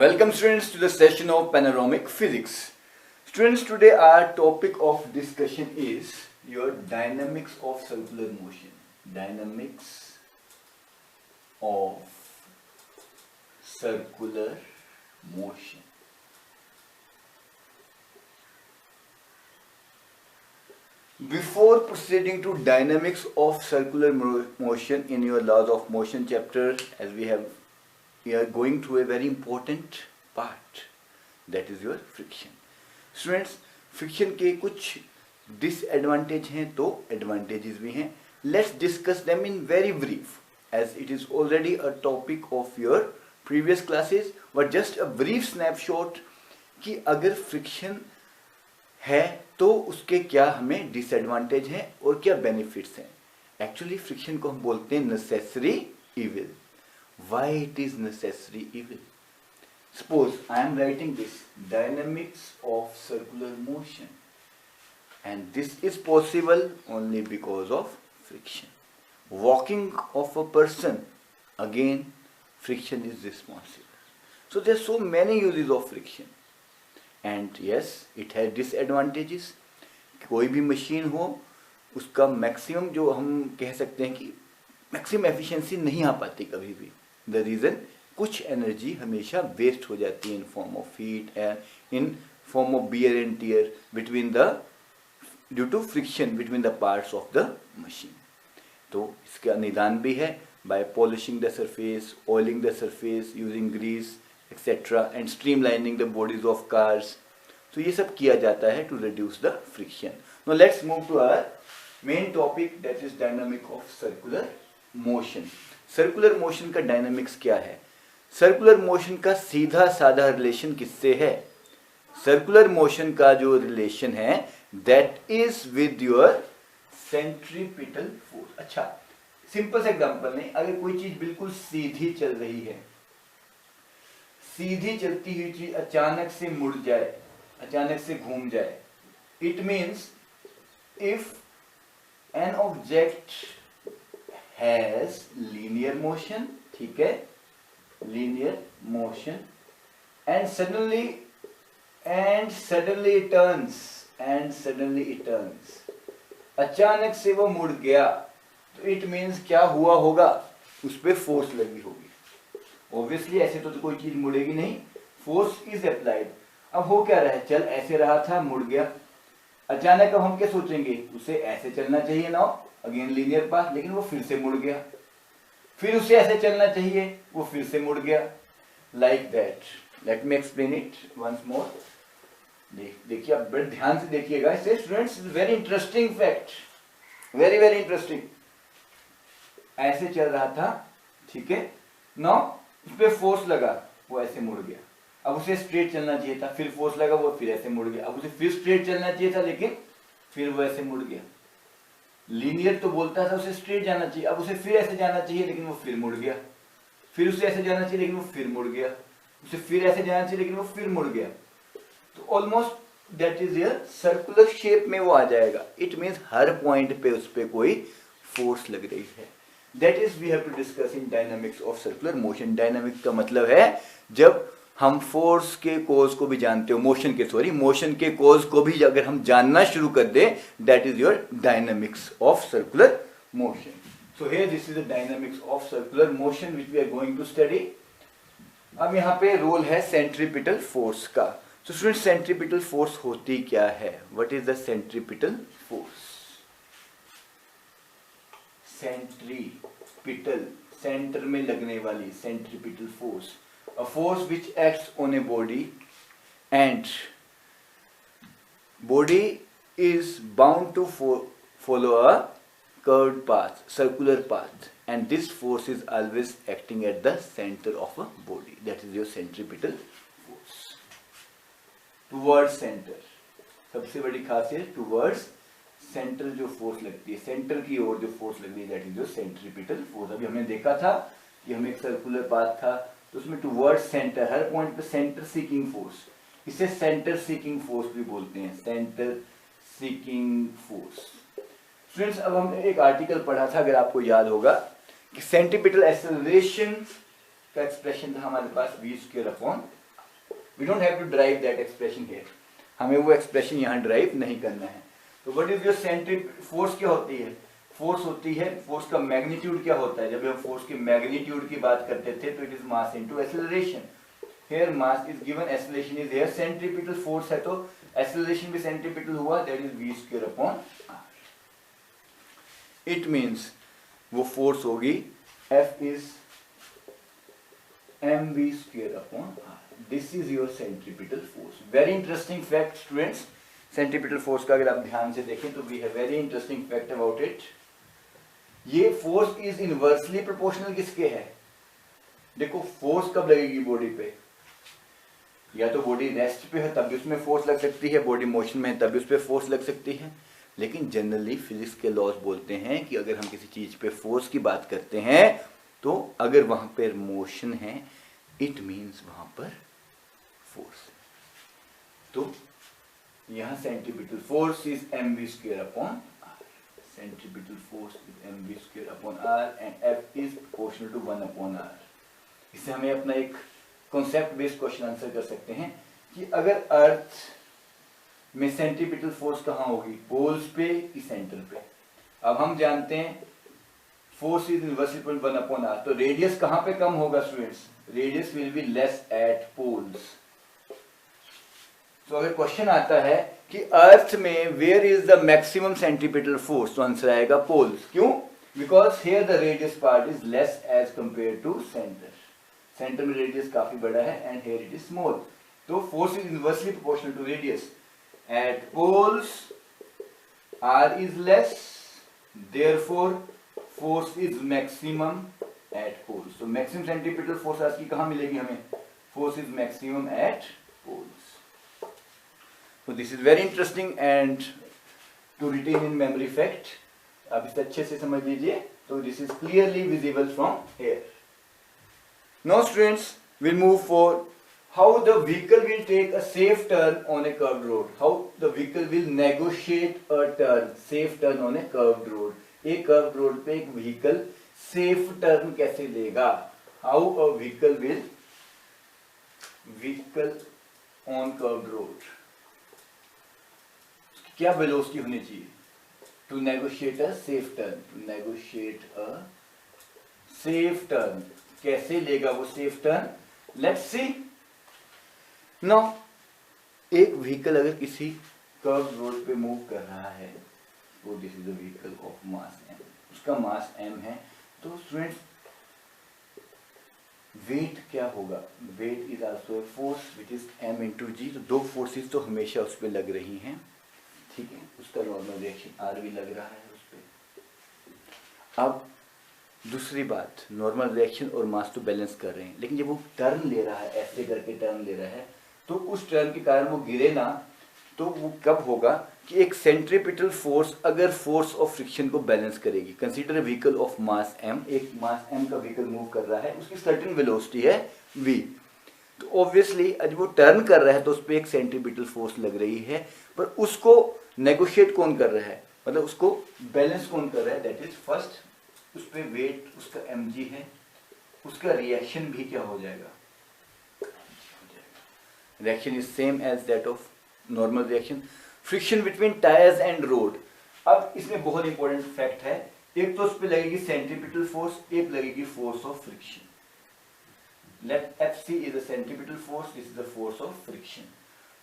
Welcome students to the session of panoramic physics. Students, today our topic of discussion is your dynamics of circular motion. Dynamics of circular motion. Before proceeding to dynamics of circular motion in your laws of motion chapter, as we are going through a very important part, that is your friction. Students, friction के कुछ disadvantage हैं तो advantages भी हैं. Let's discuss them in very brief, as it is already a topic of your previous classes, but just a brief snapshot कि अगर friction है तो उसके क्या हमें disadvantage हैं और क्या benefits हैं. Actually friction को हम बोलते हैं necessary evil. Why it is necessary evil? Suppose I am writing this dynamics of circular motion, and this is possible only because of friction. Walking of a person, again friction is responsible. So there are so many uses of friction, and yes, it has disadvantages. कोई भी machine हो उसका maximum जो हम कह सकते हैं कि मैक्सिमम एफिशिएंसी नहीं आ पाती कभी भी. द रीज़न कुछ एनर्जी हमेशा वेस्ट हो जाती है in form of heat and in form of wear and tear between the due to friction between the parts of the machine. तो इसका निदान भी है by polishing the surface, oiling the surface, using grease etcetera and streamlining the bodies of cars. तो ये सब किया जाता है to reduce the friction. Now let's move to our main topic, that is dynamic of circular motion. Circular motion का dynamics क्या है? Circular motion का सीधा साधा रिलेशन किससे है? सर्कुलर मोशन का जो रिलेशन है that is with your centripetal force. अच्छा, सिंपल सा एग्जांपल नहीं, अगर कोई चीज बिल्कुल सीधी चल रही है, सीधी चलती हुई चीज अचानक से मुड़ जाए, अचानक से घूम जाए, it means if an object has linear motion, ठीक है, linear motion, and suddenly it turns, अचानक से वो मुड़ गया, तो it means क्या हुआ होगा? उस पर फोर्स लगी होगी. ऑब्वियसली ऐसे तो कोई चीज मुड़ेगी नहीं, फोर्स इज अप्लाइड. अब हो क्या रहा है, चल ऐसे रहा था, मुड़ गया, अचानक अब हम क्या सोचेंगे, उसे ऐसे चलना चाहिए ना, अगेन लीनियर पाथ, लेकिन वो फिर से मुड़ गया. फिर उसे ऐसे चलना चाहिए, वो फिर से मुड़ गया. Like that. Let me explain it once more. देखिए, आप बड़े ध्यान से देखिएगा. Students, very interesting fact, very very interesting. ऐसे चल रहा था, ठीक है, नो उस पर फोर्स लगा, वो ऐसे मुड़ गया. अब उसे स्ट्रेट चलना चाहिए था, फिर फोर्स लगा, वो फिर ऐसे मुड़ गया. अब उसे फिर स्ट्रेट चलना चाहिए था, लेकिन फिर वो ऐसे मुड़ गया. लीनियर तो बोलता था उसे स्ट्रेट जाना चाहिए, अब उसे फिर ऐसे जाना चाहिए, लेकिन वो फिर मुड़ गया. फिर उसे ऐसे जाना चाहिए, लेकिन वो फिर मुड़ गया. उसे फिर ऐसे जाना चाहिए, लेकिन वो फिर मुड़ गया. तो almost that is a circular shape में वो आ जाएगा. इट मीन्स हर पॉइंट पे उस पे कोई फोर्स लग रही है. That is we have to discuss in dynamics of circular motion. Dynamics का मतलब है जब हम फोर्स के कोज को भी जानते हो, मोशन के कोज को भी अगर हम जानना शुरू कर दे, that is your dynamics of circular motion. So here this is the dynamics of circular motion which we are going to study. अब यहाँ पे रोल है सेंट्रीपिटल फोर्स का. सो स्टूडेंट, सेंट्रीपिटल फोर्स होती क्या है? What is the centripetal force? Centripetal, centre में लगने वाली centripetal force. A force which acts on a body, and body is bound to follow a curved path, circular path, and this force is always acting at the center of a body. That is your centripetal force. Towards center, सबसे बड़ी खासियत towards center जो force लगती है, centre की ओर जो force लगती है, that is your centripetal force. अभी हमने देखा था कि हमें एक सर्कुलर पाथ था, तो उसमें टुवर्ड्स सेंटर, हर पॉइंट पे सेंटर सीकिंग फोर्स, इसे सेंटर सीकिंग फोर्स भी बोलते हैं, सेंटर सीकिंग फोर्स. स्टूडेंट्स, अब हमने एक आर्टिकल पढ़ा था, अगर आपको याद होगा, कि सेंट्रीपिटल एक्सेलरेशन का एक्सप्रेशन था हमारे पास v² upon we don't have to drive that expression here, हमें वो एक्सप्रेशन यहाँ ड्राइव नहीं करना है। तो what is your centripetal force? क्या होती है फोर्स? होती है फोर्स का मैग्नीट्यूड। क्या होता है? जब हम फोर्स के मैग्नीट्यूड की बात करते थे तो it is mass into acceleration. Here mass is given, acceleration is here, centripetal force है तो एक्सेलरेशन भी सेंट्रीपिटल हुआ, that is v square upon r। It means वो फोर्स होगी F is mv square upon r। This is your centripetal force. Very interesting fact students, centripetal force का अगर आप ध्यान से देखें तो we have very interesting fact about it. ये फोर्स इज इनवर्सली प्रोपोर्शनल किसके है? देखो फोर्स कब लगेगी बॉडी पे? या तो बॉडी रेस्ट पे है तब भी उसमें फोर्स लग सकती है, बॉडी मोशन में है तब भी उस पर फोर्स लग सकती है। लेकिन जनरली फिजिक्स के लॉज बोलते हैं कि अगर हम किसी चीज पे फोर्स की बात करते हैं तो अगर वहां पर मोशन है इट मीन्स वहां पर फोर्स। तो यहां centripetal force is mv square upon r। Centripetal force is mv square upon r and f is proportional to 1 upon r। इससे हमें अपना एक कॉन्सेप्ट बेस्ड क्वेश्चन आंसर कर सकते हैं कि अगर अर्थ में सेंट्रीपिटल फोर्स कहां होगी, पोल्स पे कि सेंटर पे? अब हम जानते हैं force is inversely proportional 1 upon r, तो रेडियस कहां पे कम होगा students? Radius will be less at poles. तो अगर क्वेश्चन आता है कि अर्थ में where is the maximum centripetal force, तो आंसर आएगा पोल्स। क्यों? Because here the radius part is less as compare to centre. Centre में रेडियस काफी बड़ा है and here it is small, तो force is inversely proportional to radius. At poles r is less, therefore force is maximum at poles। तो maximum centripetal force आज की कहां मिलेगी हमें? Force is maximum at poles. So this is very interesting and to retain in memory fact। आप इसे अच्छे से समझ लीजिए। तो this is clearly visible from here। Now students will move for how the vehicle will take a safe turn on a curved road। How the vehicle will negotiate a turn, safe turn on a curved road। एक curved road पे एक vehicle safe turn कैसे लेगा? How a vehicle on curved road, क्या velocity होनी चाहिए to negotiate a safe turn? To negotiate a safe turn कैसे लेगा वो safe turn? Let's see. Now एक व्हीकल अगर किसी कर्व रोड पे मूव कर रहा है तो this is the vehicle of mass m, उसका मास m है, तो स्टूडेंट्स वेट क्या होगा? Weight is also a force which is m into G. तो दो फोर्सेस तो हमेशा उस पर लग रही हैं, ठीक है, उसका नॉर्मल रिएक्शन r भी लग रहा है उस पर। अब दूसरी बात, नॉर्मल रिएक्शन और मास तो बैलेंस कर रहे हैं, लेकिन जब वो टर्न ले रहा है, ऐसे करके टर्न ले रहा है, तो उस टर्न के कारण वो गिरे ना, तो वो कब होगा कि एक सेंट्रीपिटल फोर्स अगर फोर्स ऑफ फ्रिक्शन को बैलेंस करेगी। Consider a vehicle of mass m, एक मास m का व्हीकल मूव कर रहा है, उसकी सर्टेन वेलोसिटी है v, तो ऑब्वियसली जब वो टर्न कर रहा है तो उस पर एक सेंट्रीपिटल फोर्स लग रही है, पर उसको नेगोशिएट कौन कर रहा है, मतलब उसको बैलेंस कौन कर रहा है? दैट इज फर्स्ट उस पर वेट उसका mg है, उसका रिएक्शन भी क्या हो जाएगा? Reaction is same as that of normal reaction. Friction between tyres and road. अब इसमें बहुत इंपॉर्टेंट फैक्ट है, एक तो उस पर लगेगी सेंट्रीपिटल फोर्स, एक लगेगी force of friction. Let Fc is the centripetal force, this is the force of friction.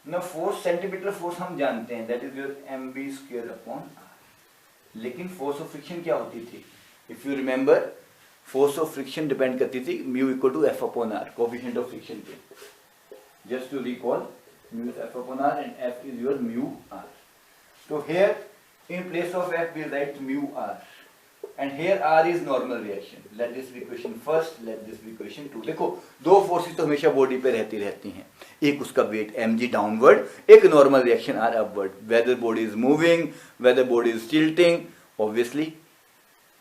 ना फोर्स सेंट्रीपिटल फोर्स हम जानते हैं, that is your mv square upon r। लेकिन फोर्स ऑफ फ्रिक्शन क्या होती थी? If you remember, force of friction depend करती थी mu equal to f upon r, coefficient of friction पे। Just to recall, mu is f upon r and f is your mu r। So here in place of f we write mu r and here r is normal reaction। Let this be equation first, let this be equation 2। देखो दो forces तो हमेशा body पे रहती हैं, एक उसका weight mg downward, एक normal reaction r upward. Whether body is moving, whether body is tilting, obviously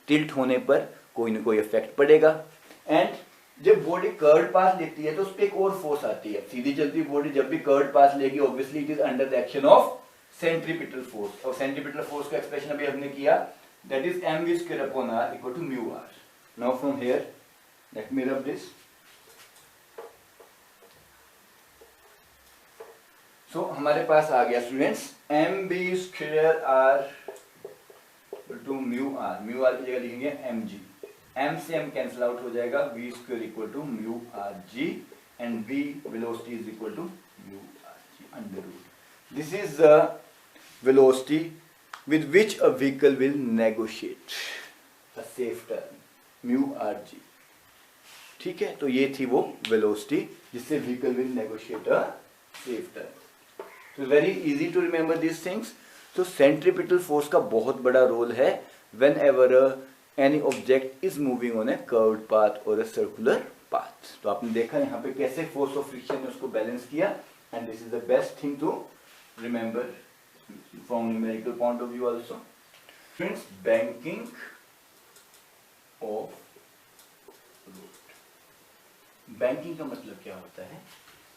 tilt होने पर कोई ना कोई इफेक्ट पड़ेगा। एंड जब बॉडी कर्व पास लेती है तो उस पर एक और फोर्स आती है। सीधी चलती बॉडी जब भी कर्व पास लेगी, obviously it is under the action of centripetal force. और सेंट्रीपिटल फोर्स का एक्सप्रेशन अभी हमने किया, that is mv square upon r equal to mu r। Now from here let me rub this. So हमारे पास आ गया students M B square R to mu R की जगह लिखेंगे एम जी, एम से एम कैंसिल आउट हो जाएगा, V square equal to mu R ji and V velocity is equal to mu R G under root. This is the velocity with which a vehicle will negotiate a safe turn mu R G. ठीक है, तो ये थी वो velocity जिससे vehicle will negotiate a safe turn. तो very easy to remember this things. तो centripetal force का बहुत बड़ा रोल है whenever any object is moving on a curved path और ए सर्कुलर पाथ। तो आपने देखा यहाँ पे कैसे फोर्स ऑफ फ्रिक्शन ने उसको बैलेंस किया and this is the best thing to remember from numerical point of view also. Friends, banking of road. Banking का मतलब क्या होता है?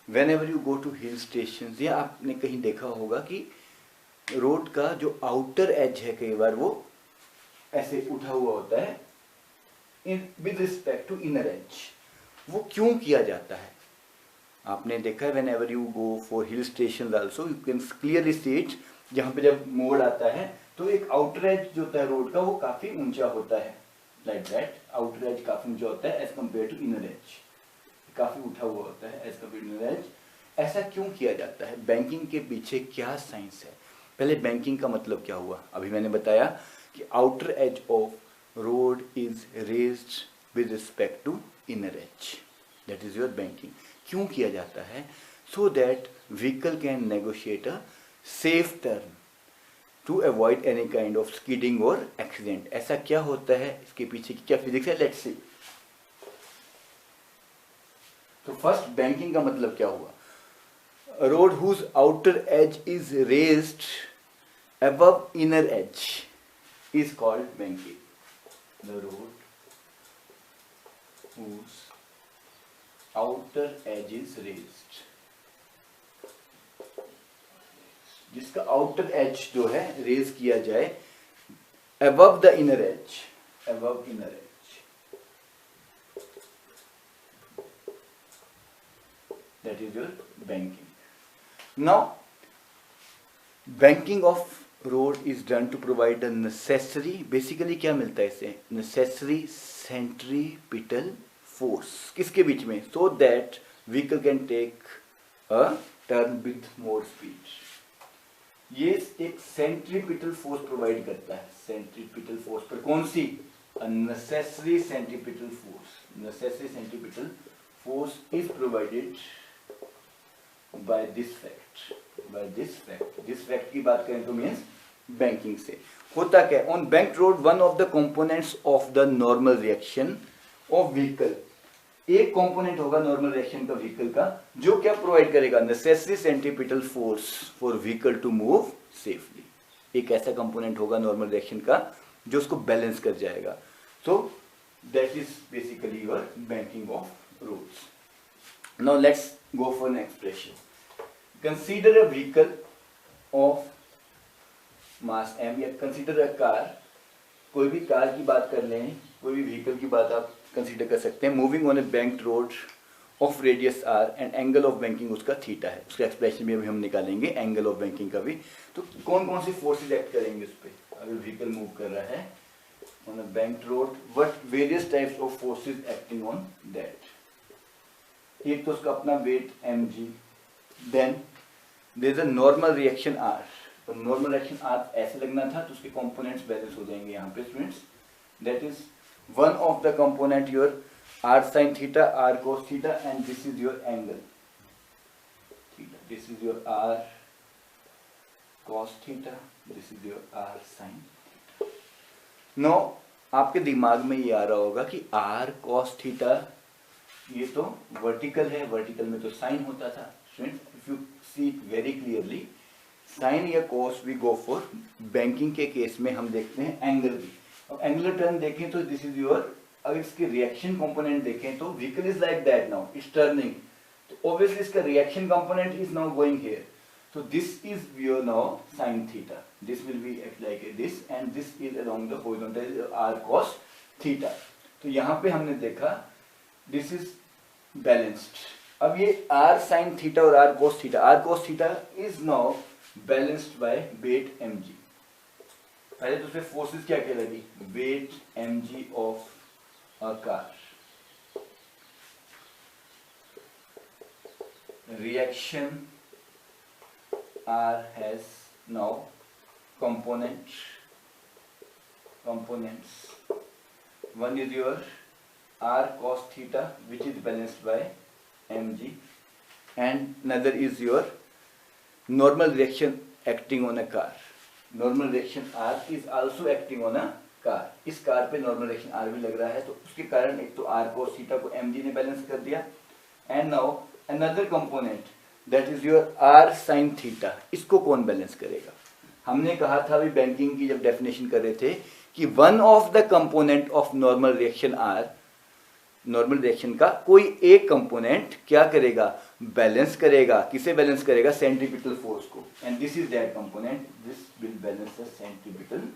Whenever you go to hill station, या आपने कहीं देखा होगा कि रोड का जो आउटर एज है कई बार वो ऐसे उठा हुआ होता है with respect to inner edge. वो क्यों किया जाता है? आपने देखा है whenever you go for hill station also you can clearly see it, जहाँ पे जब मोड़ आता है तो एक आउटर एज जो होता है रोड का वो काफी ऊंचा होता है, लाइक दैट आउटर एज काफी ऊंचा होता है as compare to inner edge, काफी उठा हुआ होता है as compare to inner edge. ऐसा क्यों किया जाता है? बैंकिंग के पीछे क्या साइंस है? पहले बैंकिंग का मतलब क्या हुआ? अभी मैंने बताया कि outer edge of road is raised with respect to inner edge, that is your banking. क्यों किया जाता है? So that vehicle can negotiate a safe turn to avoid any kind of skidding और एक्सीडेंट। ऐसा क्या होता है, इसके पीछे की क्या फिजिक्स है, लेट्स सी। तो फर्स्ट बैंकिंग का मतलब क्या हुआ? A road whose outer edge is raised above inner edge is called banking. The road whose outer edge is raised, जिसका आउटर एज जो है रेज किया जाए above the inner edge, above inner edge, that is your banking. Now, banking of road is done to provide the necessary, basically क्या मिलता है इससे? necessary centripetal force किसके बीच में? so that vehicle can take a turn with more speed. ये एक centripetal force provide करता है। centripetal force पर कौन सी? a necessary centripetal force. necessary centripetal force is provided by this fact, by this fact. this fact की बात करें तो मीन्स बैंकिंग से होता क्या? On bank road one of the components of the normal reaction of vehicle, एक component होगा normal reaction का व्हीकल का जो क्या प्रोवाइड करेगा? Necessary centripetal force for vehicle to move safely. एक ऐसा कंपोनेंट होगा नॉर्मल रिएक्शन का जो उसको बैलेंस कर जाएगा। So that is basically your banking of roads. Now let's go for an expression. Consider a vehicle of mass m, या consider a car, कोई भी कार की बात कर लें, कोई भी व्हीकल की बात आप कंसीडर कर सकते हैं, moving on a banked road of radius R and angle of banking उसका थीटा है। उसका एक्सप्रेशन भी अभी हम निकालेंगे, एंगल ऑफ बैंकिंग का भी। तो कौन कौन सी फोर्सेज एक्ट करेंगे उस पर? अगर व्हीकल मूव कर रहा है on a banked road, what various types of forces acting on that? एक तो उसका अपना weight mg, then there is a normal reaction r। तो नॉर्मल रिएक्शन r ऐसे लगना था तो उसके कंपोनेंट्स बैलेंस हो जाएंगे यहाँ पे students. That is one of the component your r sin theta, r cos theta, and this is your angle theta. This is your r cos theta, this is your r sin theta. No आपके दिमाग में ये आ रहा होगा कि r cos theta ये तो vertical है, वर्टिकल में तो साइन होता था। Students, if you see it very clearly, sine या cos we go for. Banking के केस में हम देखते हैं एंगल भी। अब एंगुलर टर्न देखें तो दिस इज योर, अगर इसके रिएक्शन कंपोनेंट देखें तो vehicle is like that, now it's turning, तो ऑब्वियसली इसका reaction component is now going here, so this is your now sin theta, this will be like this and this is along the horizontal r cos theta। तो यहाँ पे हमने देखा this is balanced, अब ये r sin theta और r cos theta is now balanced by weight mg। पहले तो उसमें फोर्सेस क्या कहलाएगी, weight mg of a car, reaction R has now components. One is your R cos theta, which is balanced by mg, and another is your normal reaction acting on a car. Normal reaction R is also acting on a car. इस car पे normal reaction R भी लग रहा है, तो उसके कारण एक तो R cos theta को mg ने बैलेंस कर दिया, and now another component that is your R sin theta, इसको कौन बैलेंस करेगा। हमने कहा था अभी बैंकिंग की जब डेफिनेशन कर रहे थे कि one of the component of normal reaction R, normal reaction का कोई एक कंपोनेंट क्या करेगा, बैलेंस करेगा। किसे बैलेंस करेगा, सेंट्रीपिटल फोर्स को, and this is that component, this will balance the centripetal.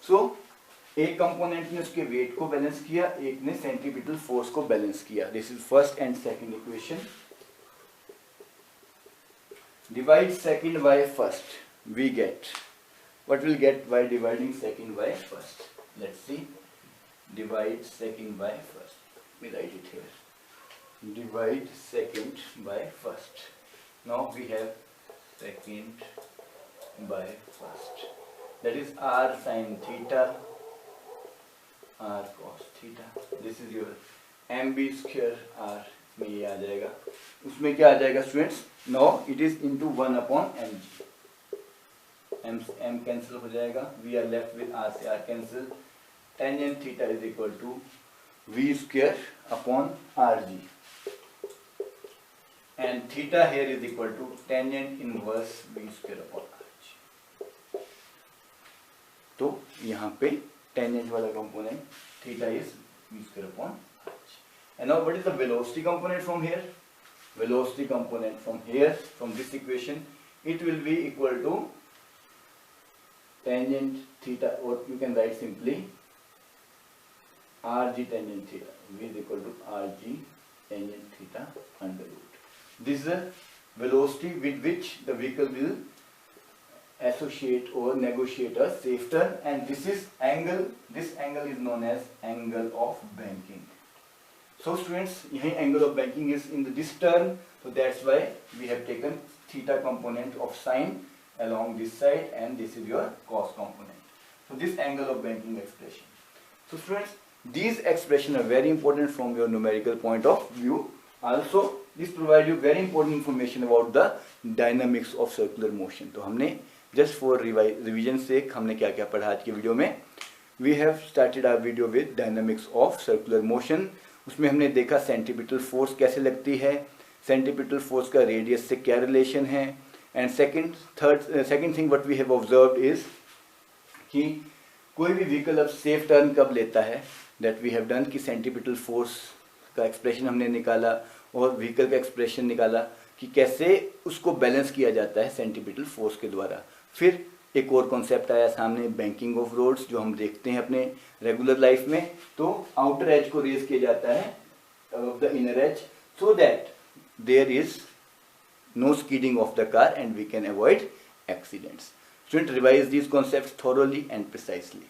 So एक कंपोनेंट ने उसके वेट को बैलेंस किया, एक ने सेंट्रीपिटल फोर्स को बैलेंस किया। This is first and second equation. Divide second by first, we get what we'll get by dividing second by first. Let's see. Divide second by first. Let me write it here. Divide second by first. Now we have second by first. That is r sin theta, r cos theta. This is your mb square r में ये आ जाएगा। उसमें क्या आ जाएगा students, now it is into 1 upon mg. m cancel हो जाएगा, we are left with r से r cancel, tangent theta is equal to v square upon rg, and theta here is equal to tangent inverse v square upon rg। तो यहाँ पे tangent वाला component theta is v square upon rg। And now what is the velocity component from here, velocity component from here, from this equation, it will be equal to tangent theta, or you can write simply rg tangent theta, v is equal to rg tangent theta under root. This is the velocity with which the vehicle will associate or negotiate a safe turn, and this is angle, this angle is known as angle of banking. So students, here angle of banking is in this turn, so that's why we have taken theta component of sine along this side, and this is your cos component. So this angle of banking expression. So students, these expressions are very important from your numerical point of view. Also, this provide you very important information about the dynamics of circular motion. तो हमने just for revision sake हमने क्या क्या पढ़ा आज के video में। We have started our video with dynamics of circular motion. उसमें हमने देखा सेंट्रीपिटल फोर्स कैसे लगती है, सेंट्रीपिटल फोर्स का रेडियस से क्या रिलेशन है, and second thing what we have observed is कि कोई भी व्हीकल अब सेफ टर्न कब लेता है, दैट वी हैव डन कि सेंट्रीपिटल फोर्स का एक्सप्रेशन हमने निकाला और व्हीकल का एक्सप्रेशन निकाला कि कैसे उसको बैलेंस किया जाता है सेंट्रीपिटल फोर्स के द्वारा। फिर एक और कॉन्सेप्ट आया सामने, बैंकिंग ऑफ रोड्स, जो हम देखते हैं अपने रेगुलर लाइफ में। तो आउटर एज को रेज किया जाता है of the inner edge, so that there is no skidding of the car and we can avoid accidents. Students, revise these concepts thoroughly and precisely.